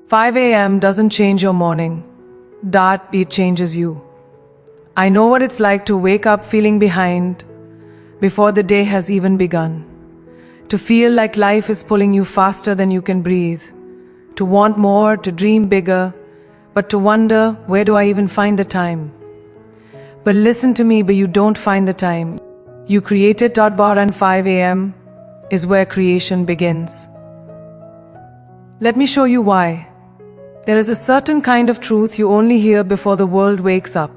5 a.m. doesn't change your morning. It changes you. I know what it's like to wake up feeling behind before the day has even begun. To feel like life is pulling you faster than you can breathe. To want more, to dream bigger, but to wonder, where do I even find the time? But listen to me, but you don't find the time. You create it. And 5 a.m. is where creation begins. Let me show you why. There is a certain kind of truth you only hear before the world wakes up.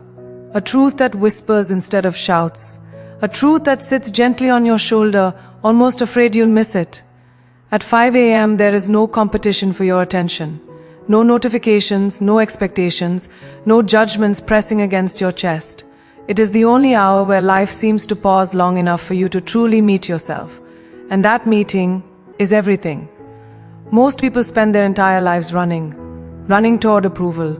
A truth that whispers instead of shouts. A truth that sits gently on your shoulder, almost afraid you'll miss it. At 5 a.m. there is no competition for your attention. No notifications, no expectations, no judgments pressing against your chest. It is the only hour where life seems to pause long enough for you to truly meet yourself. And that meeting is everything. Most people spend their entire lives running toward approval,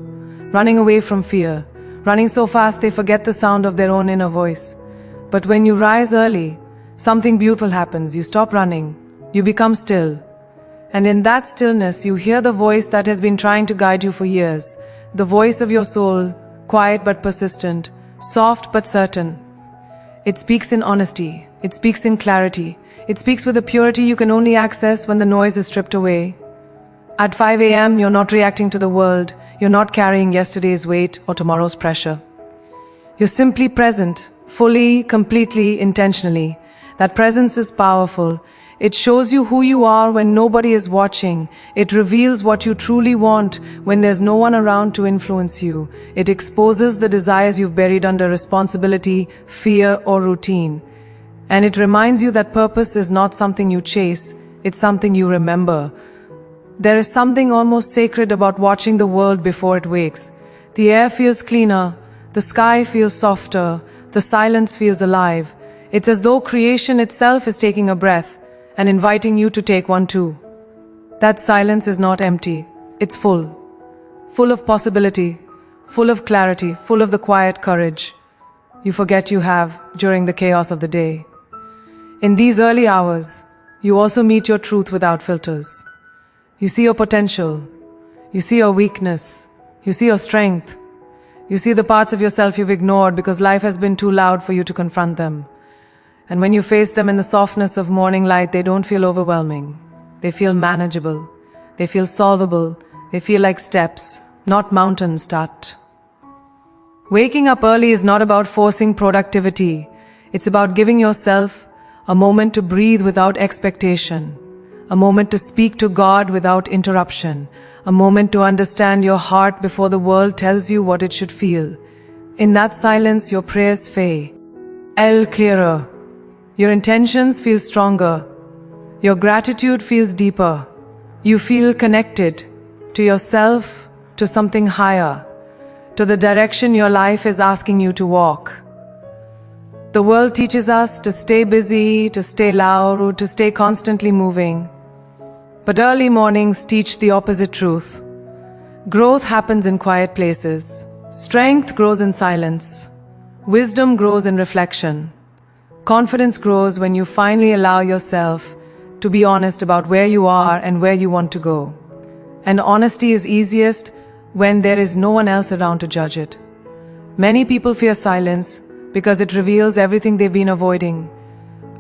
running away from fear, running so fast they forget the sound of their own inner voice. But when you rise early, something beautiful happens. You stop running, you become still. And in that stillness, you hear the voice that has been trying to guide you for years. The voice of your soul, quiet but persistent, soft but certain. It speaks in honesty, it speaks in clarity, it speaks with a purity you can only access when the noise is stripped away. At 5 a.m., you're not reacting to the world, you're not carrying yesterday's weight or tomorrow's pressure. You're simply present, fully, completely, intentionally. That presence is powerful. It shows you who you are when nobody is watching. It reveals what you truly want when there's no one around to influence you. It exposes the desires you've buried under responsibility, fear, or routine. And it reminds you that purpose is not something you chase, it's something you remember. There is something almost sacred about watching the world before it wakes. The air feels cleaner, the sky feels softer, the silence feels alive. It's as though creation itself is taking a breath and inviting you to take one too. That silence is not empty, it's full. Full of possibility, full of clarity, full of the quiet courage you forget you have during the chaos of the day. In these early hours, you also meet your truth without filters. You see your potential, you see your weakness, you see your strength. You see the parts of yourself you've ignored because life has been too loud for you to confront them. And when you face them in the softness of morning light, they don't feel overwhelming. They feel manageable. They feel solvable. They feel like steps, not mountains. Waking up early is not about forcing productivity. It's about giving yourself a moment to breathe without expectation. A moment to speak to God without interruption. A moment to understand your heart before the world tells you what it should feel. In that silence, your prayers fade clearer. Your intentions feel stronger. Your gratitude feels deeper. You feel connected to yourself, to something higher, to the direction your life is asking you to walk. The world teaches us to stay busy, to stay loud, or to stay constantly moving. But early mornings teach the opposite truth. Growth happens in quiet places. Strength grows in silence. Wisdom grows in reflection. Confidence grows when you finally allow yourself to be honest about where you are and where you want to go. And honesty is easiest when there is no one else around to judge it. Many people fear silence because it reveals everything they've been avoiding.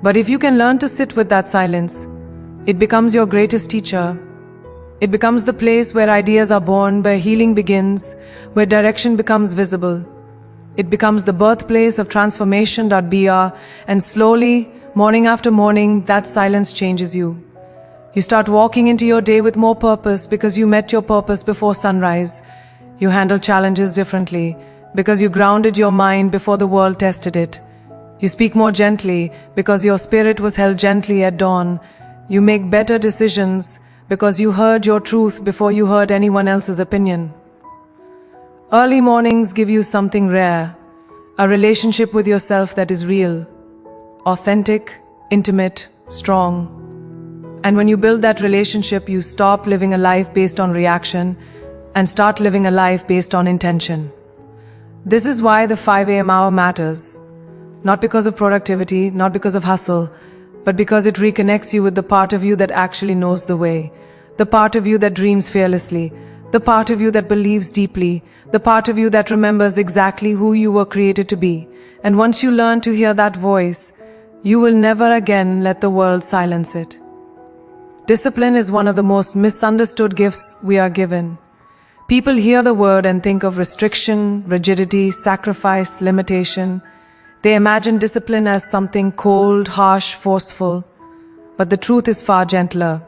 But if you can learn to sit with that silence, it becomes your greatest teacher. It becomes the place where ideas are born, where healing begins, where direction becomes visible. It becomes the birthplace of transformation. And slowly, morning after morning, that silence changes you. You start walking into your day with more purpose because you met your purpose before sunrise. You handle challenges differently because you grounded your mind before the world tested it. You speak more gently because your spirit was held gently at dawn. You make better decisions because you heard your truth before you heard anyone else's opinion. Early mornings give you something rare, a relationship with yourself that is real, authentic, intimate, strong. And when you build that relationship, you stop living a life based on reaction and start living a life based on intention. This is why the 5 a.m. hour matters. Not because of productivity, not because of hustle, but because it reconnects you with the part of you that actually knows the way, the part of you that dreams fearlessly, The part of you that believes deeply, the part of you that remembers exactly who you were created to be. And once you learn to hear that voice, you will never again let the world silence it. Discipline is one of the most misunderstood gifts we are given. People hear the word and think of restriction, rigidity, sacrifice, limitation. They imagine discipline as something cold, harsh, forceful. But the truth is far gentler.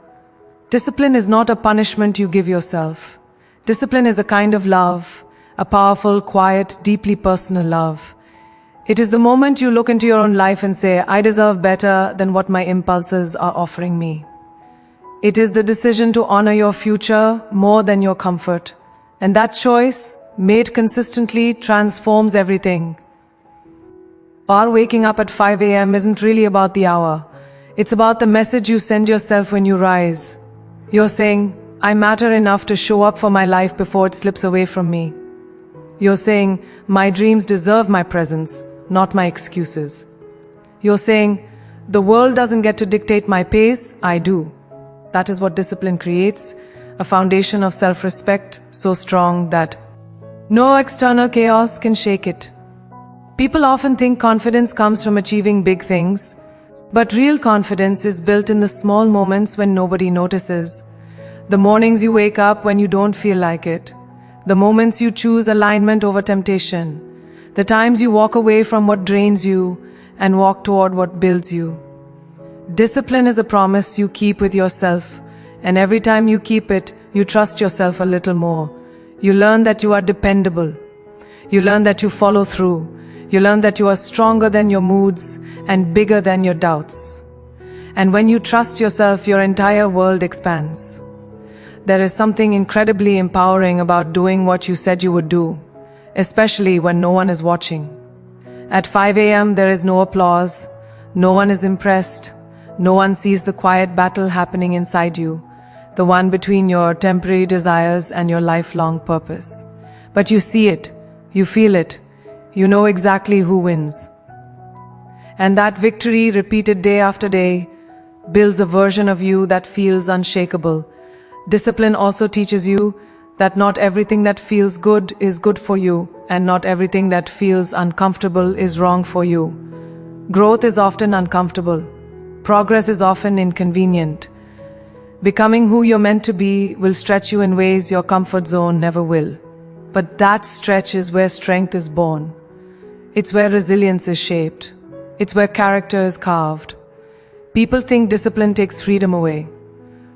Discipline is not a punishment you give yourself. Discipline is a kind of love, a powerful, quiet, deeply personal love. It is the moment you look into your own life and say, I deserve better than what my impulses are offering me. It is the decision to honor your future more than your comfort. And that choice, made consistently, transforms everything. Our waking up at 5 a.m. isn't really about the hour. It's about the message you send yourself when you rise. You're saying, I matter enough to show up for my life before it slips away from me. You're saying, my dreams deserve my presence, not my excuses. You're saying, the world doesn't get to dictate my pace, I do. That is what discipline creates, a foundation of self-respect so strong that no external chaos can shake it. People often think confidence comes from achieving big things, but real confidence is built in the small moments when nobody notices. The mornings you wake up when you don't feel like it. The moments you choose alignment over temptation. The times you walk away from what drains you and walk toward what builds you. Discipline is a promise you keep with yourself, and every time you keep it, you trust yourself a little more. You learn that you are dependable. You learn that you follow through. You learn that you are stronger than your moods and bigger than your doubts. And when you trust yourself, your entire world expands. There is something incredibly empowering about doing what you said you would do, especially when no one is watching. At 5 a.m. there is no applause, no one is impressed, no one sees the quiet battle happening inside you, the one between your temporary desires and your lifelong purpose. But you see it, you feel it, you know exactly who wins. And that victory, repeated day after day, builds a version of you that feels unshakable. Discipline also teaches you that not everything that feels good is good for you, and not everything that feels uncomfortable is wrong for you. Growth is often uncomfortable. Progress is often inconvenient. Becoming who you're meant to be will stretch you in ways your comfort zone never will. But that stretch is where strength is born. It's where resilience is shaped. It's where character is carved. People think discipline takes freedom away.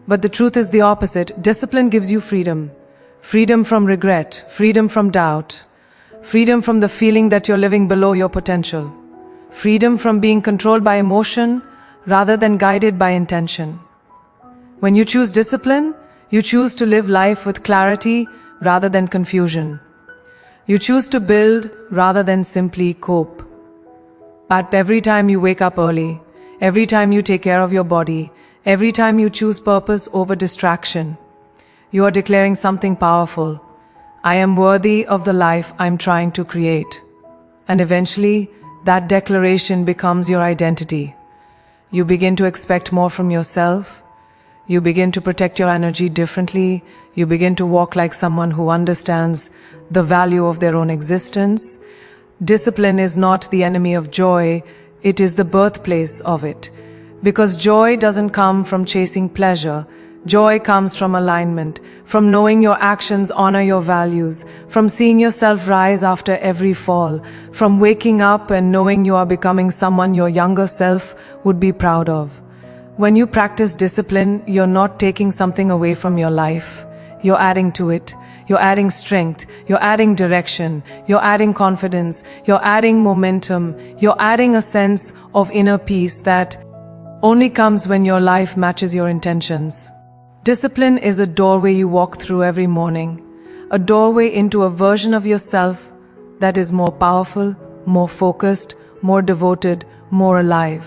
But the truth is the opposite. Discipline gives you freedom. Freedom from regret, freedom from doubt, freedom from the feeling that you're living below your potential, freedom from being controlled by emotion rather than guided by intention. When you choose discipline, you choose to live life with clarity rather than confusion. You choose to build rather than simply cope. But every time you wake up early, every time you take care of your body, every time you choose purpose over distraction, you are declaring something powerful. I am worthy of the life I'm trying to create. And eventually, that declaration becomes your identity. You begin to expect more from yourself. You begin to protect your energy differently. You begin to walk like someone who understands the value of their own existence. Discipline is not the enemy of joy, it is the birthplace of it. Because joy doesn't come from chasing pleasure. Joy comes from alignment, from knowing your actions honor your values, from seeing yourself rise after every fall, from waking up and knowing you are becoming someone your younger self would be proud of. When you practice discipline, you're not taking something away from your life. You're adding to it. You're adding strength. You're adding direction. You're adding confidence. You're adding momentum. You're adding a sense of inner peace that only comes when your life matches your intentions. Discipline is a doorway you walk through every morning, a doorway into a version of yourself that is more powerful, more focused, more devoted, more alive.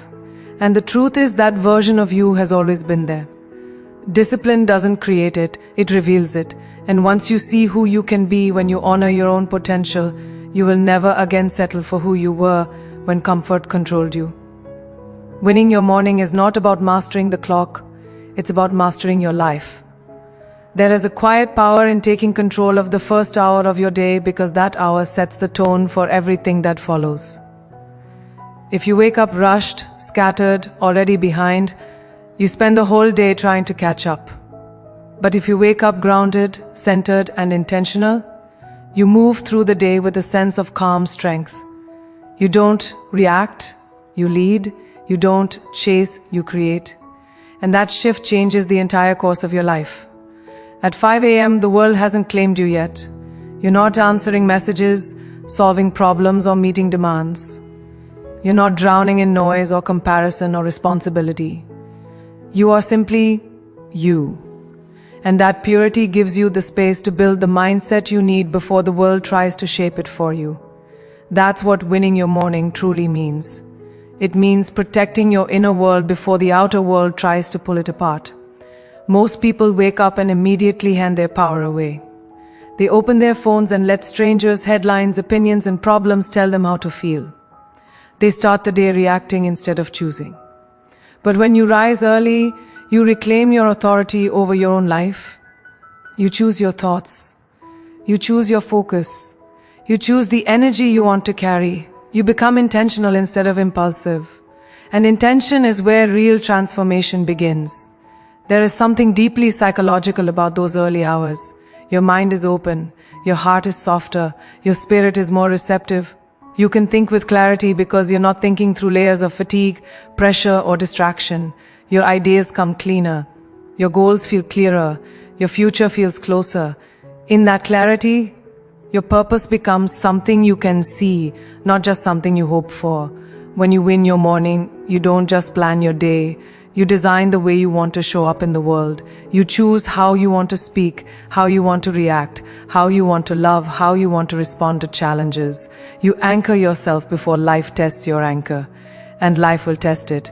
And the truth is that version of you has always been there. Discipline doesn't create it, it reveals it. And once you see who you can be when you honor your own potential, you will never again settle for who you were when comfort controlled you. Winning your morning is not about mastering the clock, it's about mastering your life. There is a quiet power in taking control of the first hour of your day because that hour sets the tone for everything that follows. If you wake up rushed, scattered, already behind, you spend the whole day trying to catch up. But if you wake up grounded, centered, and intentional, you move through the day with a sense of calm strength. You don't react, you lead. You don't chase, you create. And that shift changes the entire course of your life. At 5 a.m., the world hasn't claimed you yet. You're not answering messages, solving problems, or meeting demands. You're not drowning in noise or comparison or responsibility. You are simply you. And that purity gives you the space to build the mindset you need before the world tries to shape it for you. That's what winning your morning truly means. It means protecting your inner world before the outer world tries to pull it apart. Most people wake up and immediately hand their power away. They open their phones and let strangers, headlines, opinions, and problems tell them how to feel. They start the day reacting instead of choosing. But when you rise early, you reclaim your authority over your own life. You choose your thoughts. You choose your focus. You choose the energy you want to carry. You become intentional instead of impulsive. And intention is where real transformation begins. There is something deeply psychological about those early hours. Your mind is open, your heart is softer, your spirit is more receptive. You can think with clarity because you're not thinking through layers of fatigue, pressure, or distraction. Your ideas come cleaner. Your goals feel clearer. Your future feels closer. In that clarity, your purpose becomes something you can see, not just something you hope for. When you win your morning, you don't just plan your day. You design the way you want to show up in the world. You choose how you want to speak, how you want to react, how you want to love, how you want to respond to challenges. You anchor yourself before life tests your anchor, and life will test it.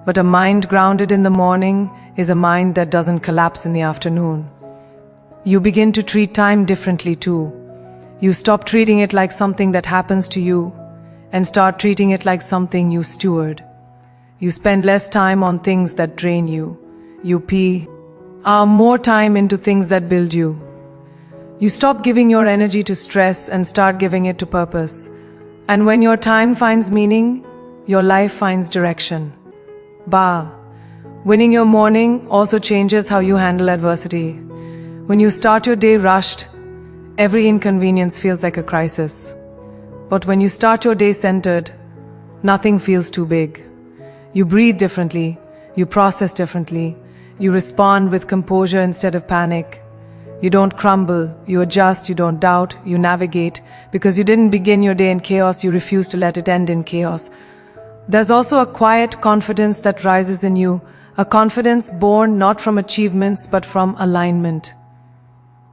But a mind grounded in the morning is a mind that doesn't collapse in the afternoon. You begin to treat time differently too. You stop treating it like something that happens to you and start treating it like something you steward. You spend less time on things that drain you. You more time into things that build you. You stop giving your energy to stress and start giving it to purpose. And when your time finds meaning, your life finds direction. Winning your morning also changes how you handle adversity. When you start your day rushed, every inconvenience feels like a crisis. But when you start your day centered, nothing feels too big. You breathe differently, you process differently, you respond with composure instead of panic. You don't crumble, you adjust, you don't doubt, you navigate. Because you didn't begin your day in chaos, you refuse to let it end in chaos. There's also a quiet confidence that rises in you, a confidence born not from achievements but from alignment.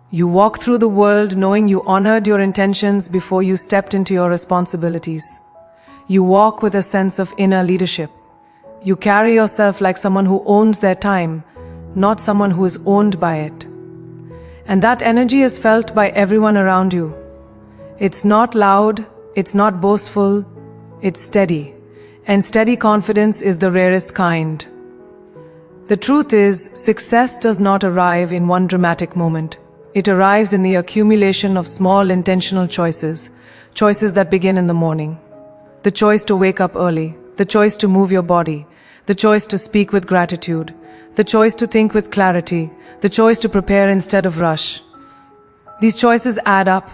You walk through the world knowing you honored your intentions before you stepped into your responsibilities. You walk with a sense of inner leadership. You carry yourself like someone who owns their time, not someone who is owned by it. And that energy is felt by everyone around you. It's not loud, it's not boastful, it's steady. And steady confidence is the rarest kind. The truth is, success does not arrive in one dramatic moment. It arrives in the accumulation of small intentional choices, choices that begin in the morning. The choice to wake up early, the choice to move your body, the choice to speak with gratitude, the choice to think with clarity, the choice to prepare instead of rush. These choices add up.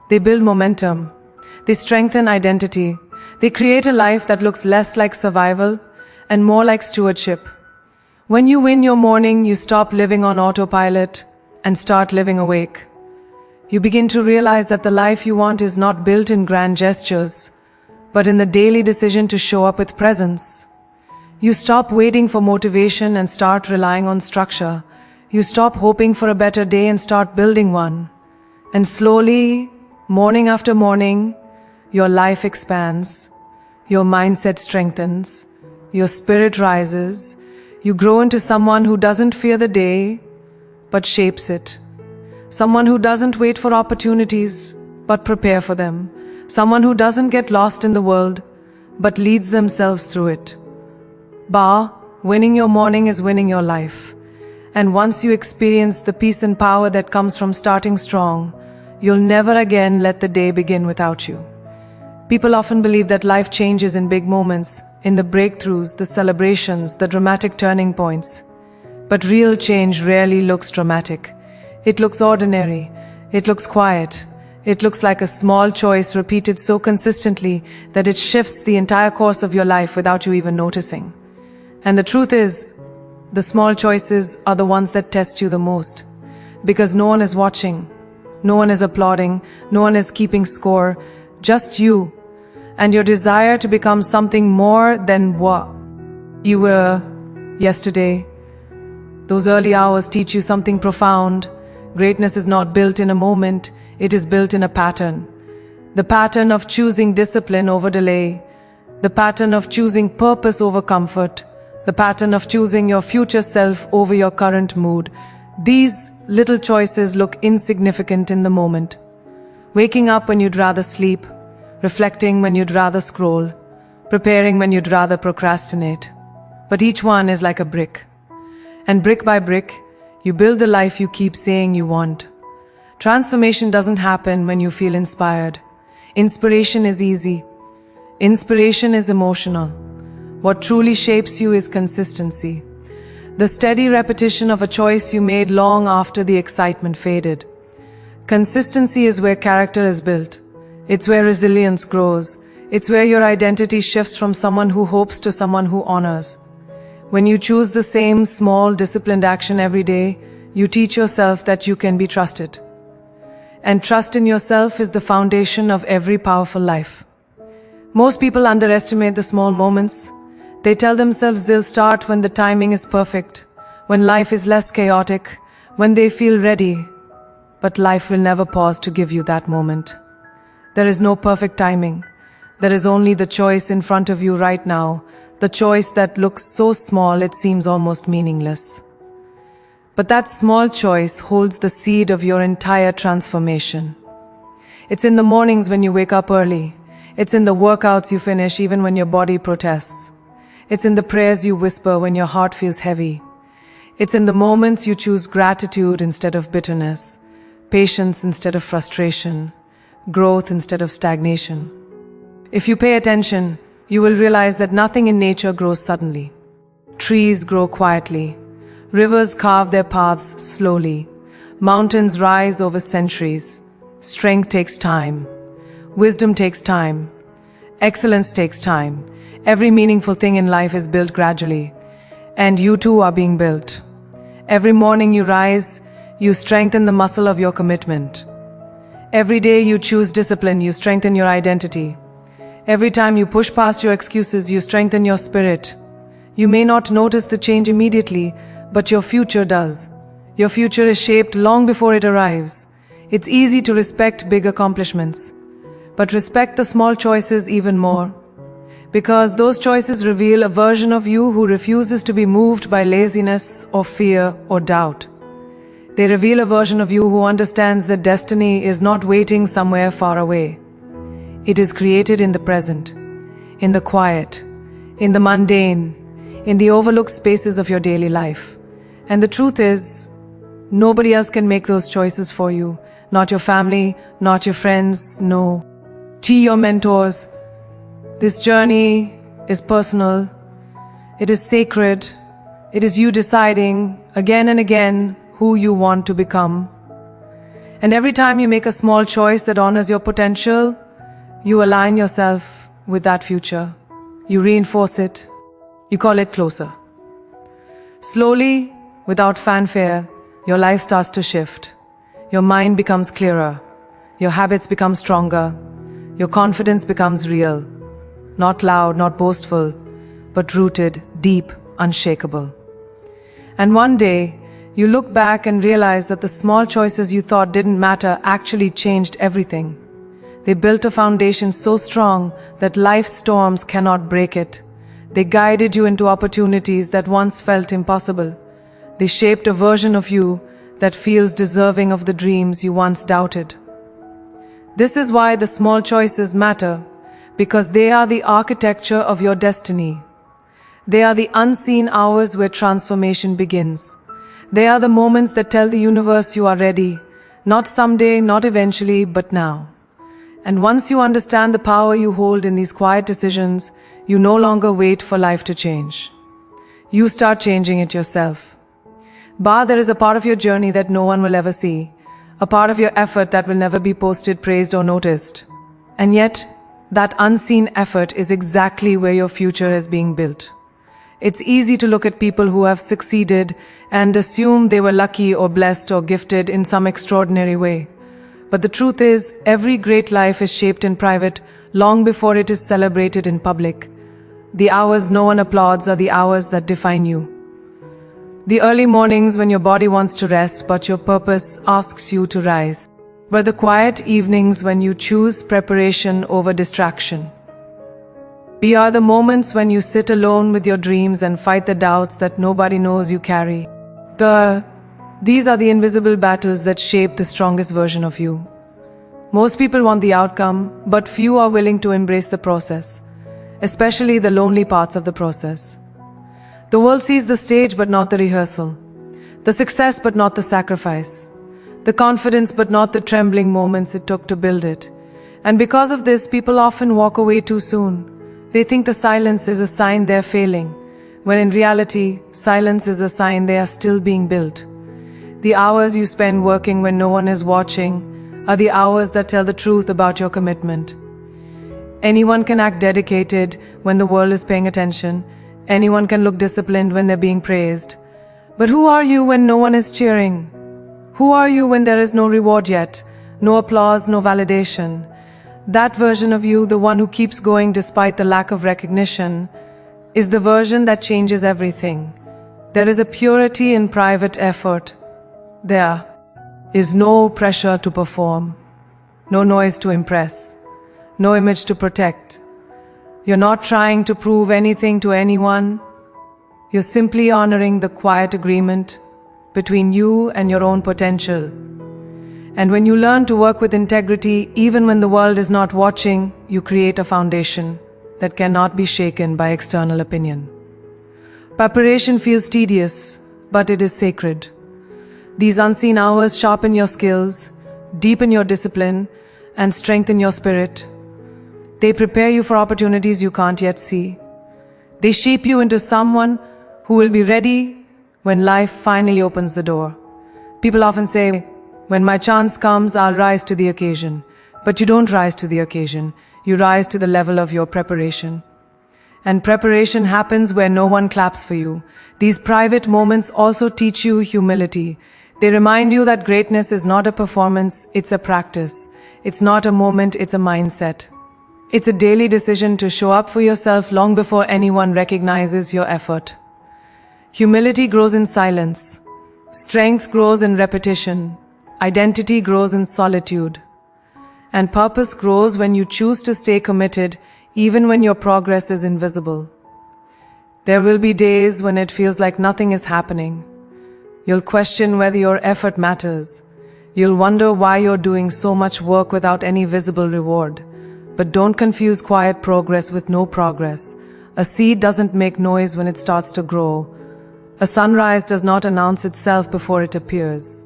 They build momentum. They strengthen identity. They create a life that looks less like survival and more like stewardship. When you win your morning, you stop living on autopilot and start living awake. You begin to realize that the life you want is not built in grand gestures, but in the daily decision to show up with presence. You stop waiting for motivation and start relying on structure. You stop hoping for a better day and start building one. And slowly, morning after morning, your life expands, your mindset strengthens, your spirit rises, you grow into someone who doesn't fear the day, but shapes it. Someone who doesn't wait for opportunities, but prepare for them. Someone who doesn't get lost in the world, but leads themselves through it. Winning your morning is winning your life. And once you experience the peace and power that comes from starting strong, you'll never again let the day begin without you. People often believe that life changes in big moments, in the breakthroughs, the celebrations, the dramatic turning points. But real change rarely looks dramatic. It looks ordinary. It looks quiet. It looks like a small choice repeated so consistently that it shifts the entire course of your life without you even noticing. And the truth is, the small choices are the ones that test you the most. Because no one is watching, no one is applauding, no one is keeping score, just you and your desire to become something more than what you were yesterday. Those early hours teach you something profound. Greatness is not built in a moment, it is built in a pattern. The pattern of choosing discipline over delay, the pattern of choosing purpose over comfort, the pattern of choosing your future self over your current mood. These little choices look insignificant in the moment. Waking up when you'd rather sleep, reflecting when you'd rather scroll, preparing when you'd rather procrastinate. But each one is like a brick. And brick by brick, you build the life you keep saying you want. Transformation doesn't happen when you feel inspired. Inspiration is easy. Inspiration is emotional. What truly shapes you is consistency. The steady repetition of a choice you made long after the excitement faded. Consistency is where character is built. It's where resilience grows. It's where your identity shifts from someone who hopes to someone who honors. When you choose the same small, disciplined action every day, you teach yourself that you can be trusted. And trust in yourself is the foundation of every powerful life. Most people underestimate the small moments. They tell themselves they'll start when the timing is perfect, when life is less chaotic, when they feel ready. But life will never pause to give you that moment. There is no perfect timing. There is only the choice in front of you right now, the choice that looks so small it seems almost meaningless. But that small choice holds the seed of your entire transformation. It's in the mornings when you wake up early. It's in the workouts you finish even when your body protests. It's in the prayers you whisper when your heart feels heavy. It's in the moments you choose gratitude instead of bitterness, patience instead of frustration, growth instead of stagnation. If you pay attention, you will realize that nothing in nature grows suddenly. Trees grow quietly. Rivers carve their paths slowly. Mountains rise over centuries. Strength takes time. Wisdom takes time. Excellence takes time. Every meaningful thing in life is built gradually. And you too are being built. Every morning you rise, you strengthen the muscle of your commitment. Every day you choose discipline, you strengthen your identity. Every time you push past your excuses, you strengthen your spirit. You may not notice the change immediately, but your future does. Your future is shaped long before it arrives. It's easy to respect big accomplishments, but respect the small choices even more. Because those choices reveal a version of you who refuses to be moved by laziness or fear or doubt. They reveal a version of you who understands that destiny is not waiting somewhere far away. It is created in the present, in the quiet, in the mundane, in the overlooked spaces of your daily life. And the truth is, nobody else can make those choices for you. Not your family, not your friends, no. Your mentors. This journey is personal. It is sacred. It is you deciding again and again who you want to become. And every time you make a small choice that honors your potential, you align yourself with that future. You reinforce it. You call it closer. Slowly, without fanfare, your life starts to shift. Your mind becomes clearer. Your habits become stronger. Your confidence becomes real. Not loud, not boastful, but rooted, deep, unshakable. And one day, you look back and realize that the small choices you thought didn't matter actually changed everything. They built a foundation so strong that life's storms cannot break it. They guided you into opportunities that once felt impossible. They shaped a version of you that feels deserving of the dreams you once doubted. This is why the small choices matter, because they are the architecture of your destiny. They are the unseen hours where transformation begins. They are the moments that tell the universe you are ready, not someday, not eventually, but now. And once you understand the power you hold in these quiet decisions, you no longer wait for life to change. You start changing it yourself. There is a part of your journey that no one will ever see, a part of your effort that will never be posted, praised, or noticed. And yet, that unseen effort is exactly where your future is being built. It's easy to look at people who have succeeded and assume they were lucky or blessed or gifted in some extraordinary way. But the truth is, every great life is shaped in private long before it is celebrated in public. The hours no one applauds are the hours that define you. The early mornings when your body wants to rest but your purpose asks you to rise. But the quiet evenings when you choose preparation over distraction. These are the moments when you sit alone with your dreams and fight the doubts that nobody knows you carry. These are the invisible battles that shape the strongest version of you. Most people want the outcome, but few are willing to embrace the process, especially the lonely parts of the process. The world sees the stage but not the rehearsal, the success but not the sacrifice, the confidence but not the trembling moments it took to build it. And because of this, people often walk away too soon. They think the silence is a sign they're failing, when in reality, silence is a sign they are still being built. The hours you spend working when no one is watching are the hours that tell the truth about your commitment. Anyone can act dedicated when the world is paying attention. Anyone can look disciplined when they're being praised. But who are you when no one is cheering? Who are you when there is no reward yet, no applause, no validation? That version of you, the one who keeps going despite the lack of recognition, is the version that changes everything. There is a purity in private effort. There is no pressure to perform, no noise to impress, no image to protect. You're not trying to prove anything to anyone. You're simply honoring the quiet agreement between you and your own potential. And when you learn to work with integrity, even when the world is not watching, you create a foundation that cannot be shaken by external opinion. Preparation feels tedious, but it is sacred. These unseen hours sharpen your skills, deepen your discipline, and strengthen your spirit. They prepare you for opportunities you can't yet see. They shape you into someone who will be ready when life finally opens the door. People often say, when my chance comes, I'll rise to the occasion. But you don't rise to the occasion. You rise to the level of your preparation. And preparation happens where no one claps for you. These private moments also teach you humility. They remind you that greatness is not a performance, it's a practice. It's not a moment, it's a mindset. It's a daily decision to show up for yourself long before anyone recognizes your effort. Humility grows in silence. Strength grows in repetition. Identity grows in solitude. And purpose grows when you choose to stay committed even when your progress is invisible. There will be days when it feels like nothing is happening. You'll question whether your effort matters. You'll wonder why you're doing so much work without any visible reward. But don't confuse quiet progress with no progress. A seed doesn't make noise when it starts to grow. A sunrise does not announce itself before it appears.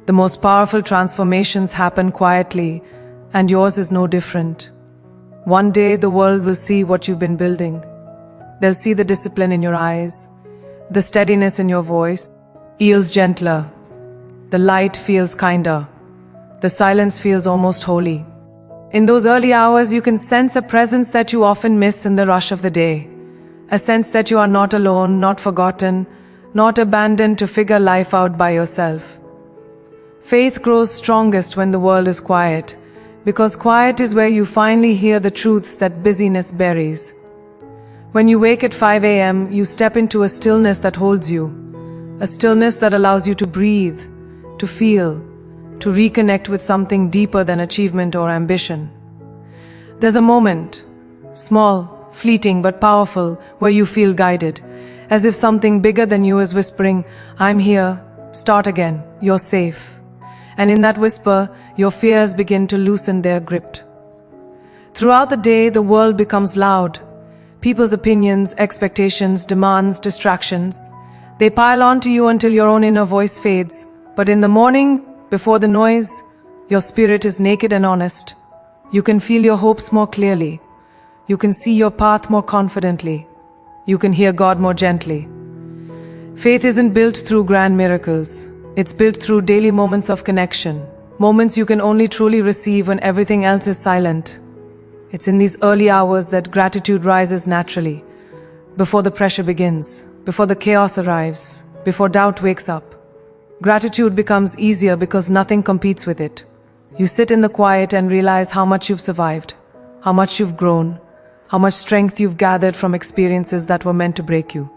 The most powerful transformations happen quietly, and yours is no different. One day the world will see what you've been building. They'll see the discipline in your eyes, the steadiness in your voice feels gentler, the light feels kinder, the silence feels almost holy. In those early hours you can sense a presence that you often miss in the rush of the day, a sense that you are not alone, not forgotten, not abandoned to figure life out by yourself. Faith grows strongest when the world is quiet, because quiet is where you finally hear the truths that busyness buries. When you wake at 5 a.m., you step into a stillness that holds you, a stillness that allows you to breathe, to feel, to reconnect with something deeper than achievement or ambition. There's a moment, small, fleeting but powerful, where you feel guided, as if something bigger than you is whispering, "I'm here, start again, you're safe." And in that whisper, your fears begin to loosen their grip. Throughout the day, the world becomes loud. People's opinions, expectations, demands, distractions. They pile onto you until your own inner voice fades. But in the morning, before the noise, your spirit is naked and honest. You can feel your hopes more clearly. You can see your path more confidently. You can hear God more gently. Faith isn't built through grand miracles. It's built through daily moments of connection. Moments you can only truly receive when everything else is silent. It's in these early hours that gratitude rises naturally. Before the pressure begins, before the chaos arrives, before doubt wakes up. Gratitude becomes easier because nothing competes with it. You sit in the quiet and realize how much you've survived, how much you've grown, how much strength you've gathered from experiences that were meant to break you.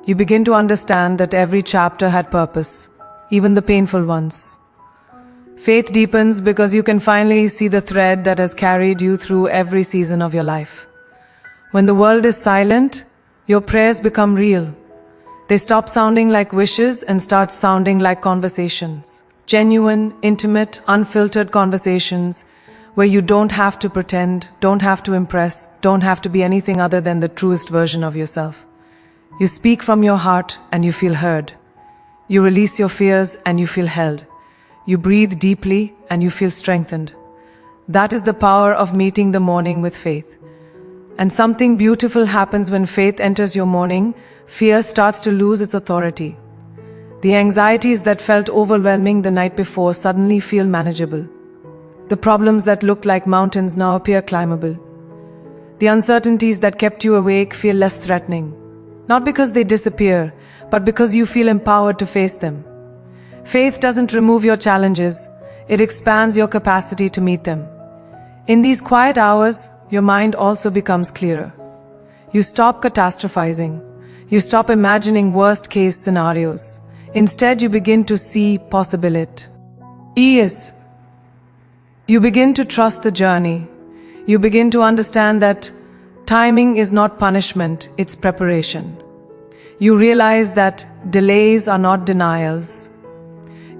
You begin to understand that every chapter had purpose, even the painful ones. Faith deepens because you can finally see the thread that has carried you through every season of your life. When the world is silent, your prayers become real. They stop sounding like wishes and start sounding like conversations. Genuine, intimate, unfiltered conversations where you don't have to pretend, don't have to impress, don't have to be anything other than the truest version of yourself. You speak from your heart and you feel heard. You release your fears and you feel held. You breathe deeply and you feel strengthened. That is the power of meeting the morning with faith. And something beautiful happens when faith enters your morning. Fear starts to lose its authority. The anxieties that felt overwhelming the night before suddenly feel manageable. The problems that looked like mountains now appear climbable. The uncertainties that kept you awake feel less threatening. Not because they disappear, but because you feel empowered to face them. Faith doesn't remove your challenges, it expands your capacity to meet them. In these quiet hours, your mind also becomes clearer. You stop catastrophizing. You stop imagining worst-case scenarios. Instead, you begin to see possibility. Yes. You begin to trust the journey. You begin to understand that timing is not punishment, it's preparation. You realize that delays are not denials.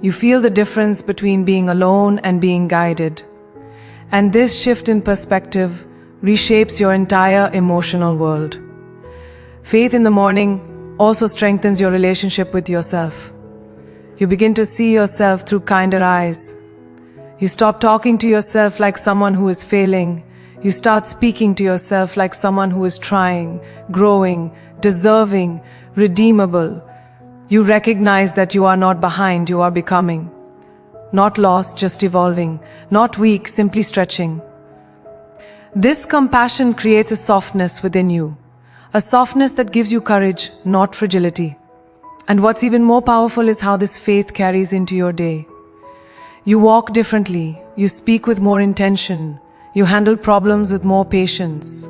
You feel the difference between being alone and being guided. And this shift in perspective reshapes your entire emotional world. Faith in the morning also strengthens your relationship with yourself. You begin to see yourself through kinder eyes. You stop talking to yourself like someone who is failing. You start speaking to yourself like someone who is trying, growing, deserving, redeemable. You recognize that you are not behind, you are becoming. Not lost, just evolving. Not weak, simply stretching. This compassion creates a softness within you. A softness that gives you courage, not fragility. And what's even more powerful is how this faith carries into your day. You walk differently. You speak with more intention. You handle problems with more patience.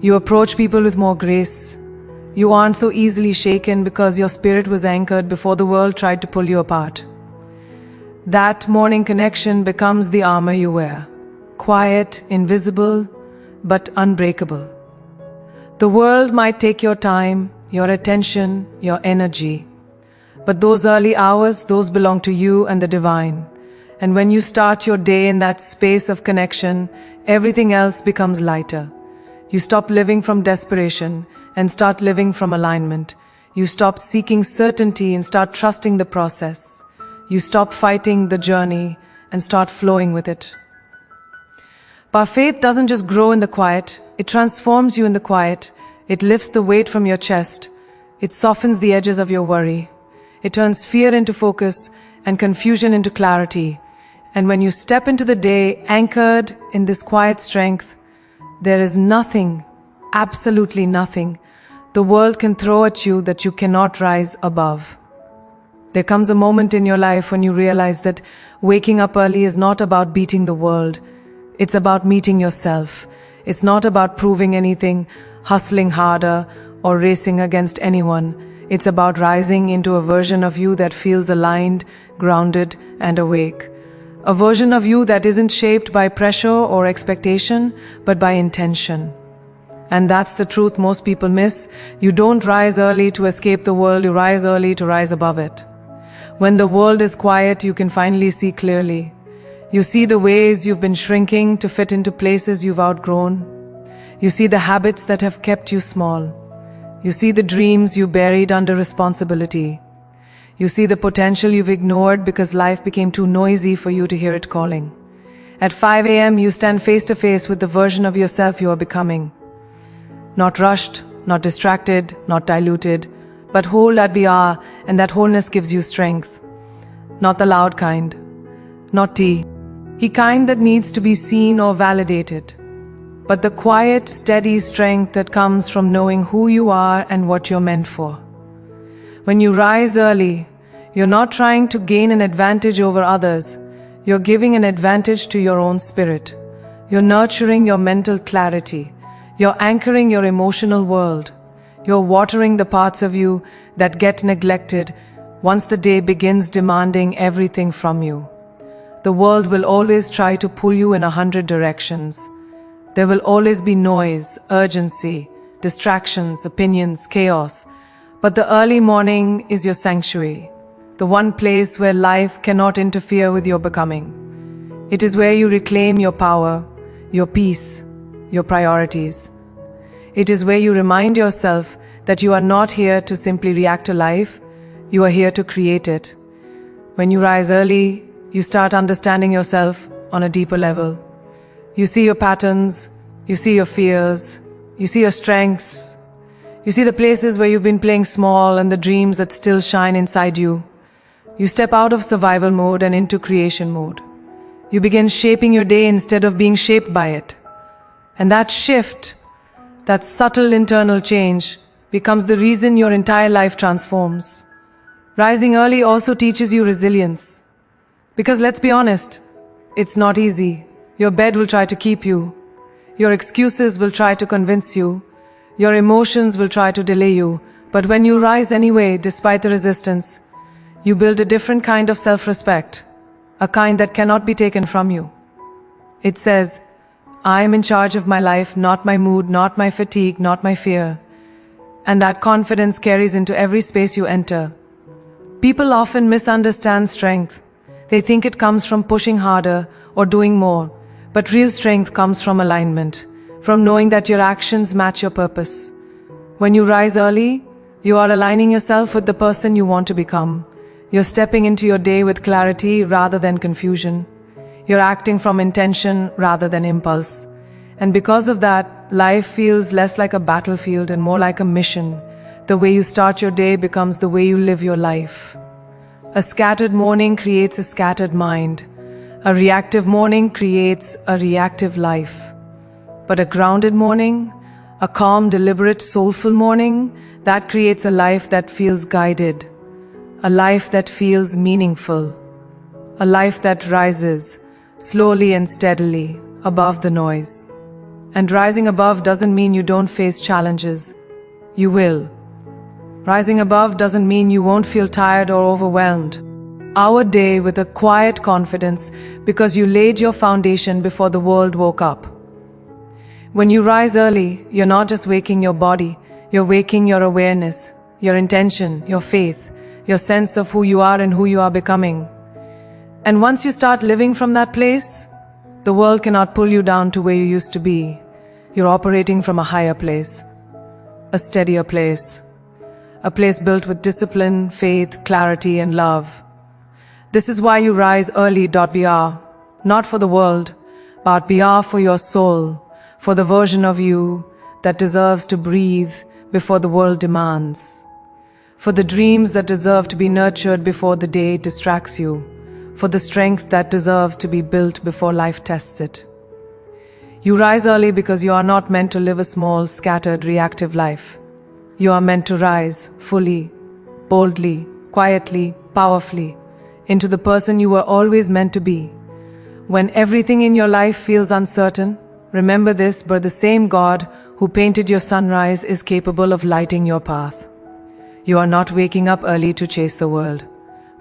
You approach people with more grace. You aren't so easily shaken because your spirit was anchored before the world tried to pull you apart. That morning connection becomes the armor you wear. Quiet, invisible, but unbreakable. The world might take your time, your attention, your energy. But those early hours, those belong to you and the divine. And when you start your day in that space of connection, everything else becomes lighter. You stop living from desperation and start living from alignment. You stop seeking certainty and start trusting the process. You stop fighting the journey and start flowing with it. But faith doesn't just grow in the quiet, it transforms you in the quiet. It lifts the weight from your chest. It softens the edges of your worry. It turns fear into focus and confusion into clarity. And when you step into the day anchored in this quiet strength, there is nothing, absolutely nothing, the world can throw at you that you cannot rise above. There comes a moment in your life when you realize that waking up early is not about beating the world. It's about meeting yourself. It's not about proving anything, hustling harder, or racing against anyone. It's about rising into a version of you that feels aligned, grounded, and awake. A version of you that isn't shaped by pressure or expectation, but by intention. And that's the truth most people miss. You don't rise early to escape the world, you rise early to rise above it. When the world is quiet, you can finally see clearly. You see the ways you've been shrinking to fit into places you've outgrown. You see the habits that have kept you small. You see the dreams you buried under responsibility. You see the potential you've ignored because life became too noisy for you to hear it calling. At 5 a.m., you stand face to face with the version of yourself you are becoming. Not rushed, not distracted, not diluted, but whole at BR, and that wholeness gives you strength. Not the loud kind, not tea, the kind that needs to be seen or validated, but the quiet, steady strength that comes from knowing who you are and what you're meant for. When you rise early, you're not trying to gain an advantage over others, you're giving an advantage to your own spirit. You're nurturing your mental clarity. You're anchoring your emotional world. You're watering the parts of you that get neglected once the day begins demanding everything from you. The world will always try to pull you in 100 directions. There will always be noise, urgency, distractions, opinions, chaos. But the early morning is your sanctuary, the one place where life cannot interfere with your becoming. It is where you reclaim your power, your peace, your priorities. It is where you remind yourself that you are not here to simply react to life, you are here to create it. When you rise early, you start understanding yourself on a deeper level. You see your patterns, you see your fears, you see your strengths, you see the places where you've been playing small and the dreams that still shine inside you. You step out of survival mode and into creation mode. You begin shaping your day instead of being shaped by it. And that shift, that subtle internal change, becomes the reason your entire life transforms. Rising early also teaches you resilience. Because let's be honest, it's not easy. Your bed will try to keep you. Your excuses will try to convince you. Your emotions will try to delay you. But when you rise anyway, despite the resistance, you build a different kind of self-respect, a kind that cannot be taken from you. It says, I am in charge of my life, not my mood, not my fatigue, not my fear. And that confidence carries into every space you enter. People often misunderstand strength. They think it comes from pushing harder or doing more. But real strength comes from alignment, from knowing that your actions match your purpose. When you rise early, you are aligning yourself with the person you want to become. You're stepping into your day with clarity rather than confusion. You're acting from intention rather than impulse. And because of that, life feels less like a battlefield and more like a mission. The way you start your day becomes the way you live your life. A scattered morning creates a scattered mind. A reactive morning creates a reactive life. But a grounded morning, a calm, deliberate, soulful morning, that creates a life that feels guided. A life that feels meaningful. A life that rises slowly and steadily above the noise. And rising above doesn't mean you don't face challenges. You will. Rising above doesn't mean you won't feel tired or overwhelmed. Our day with a quiet confidence because you laid your foundation before the world woke up. When you rise early, you're not just waking your body, you're waking your awareness, your intention, your faith, your sense of who you are and who you are becoming. And once you start living from that place, the world cannot pull you down to where you used to be. You're operating from a higher place, a steadier place, a place built with discipline, faith, clarity, and love. This is why you rise early. Br. Not for the world, but br for your soul, for the version of you that deserves to breathe before the world demands, for the dreams that deserve to be nurtured before the day distracts you, for the strength that deserves to be built before life tests it. You rise early because you are not meant to live a small, scattered, reactive life. You are meant to rise fully, boldly, quietly, powerfully, into the person you were always meant to be. When everything in your life feels uncertain, remember this, but the same God who painted your sunrise is capable of lighting your path. You are not waking up early to chase the world.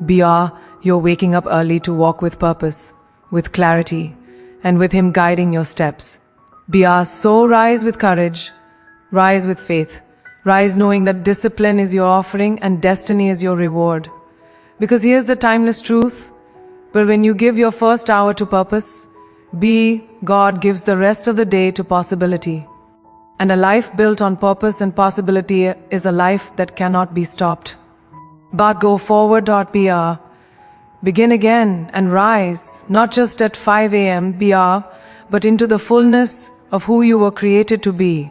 You're waking up early to walk with purpose, with clarity, and with Him guiding your steps. So rise with courage, rise with faith, rise knowing that discipline is your offering and destiny is your reward. Because here's the timeless truth, but when you give your first hour to purpose, God gives the rest of the day to possibility. And a life built on purpose and possibility is a life that cannot be stopped. But go forward.br. Begin again and rise, not just at 5 a.m. BR, but into the fullness of who you were created to be.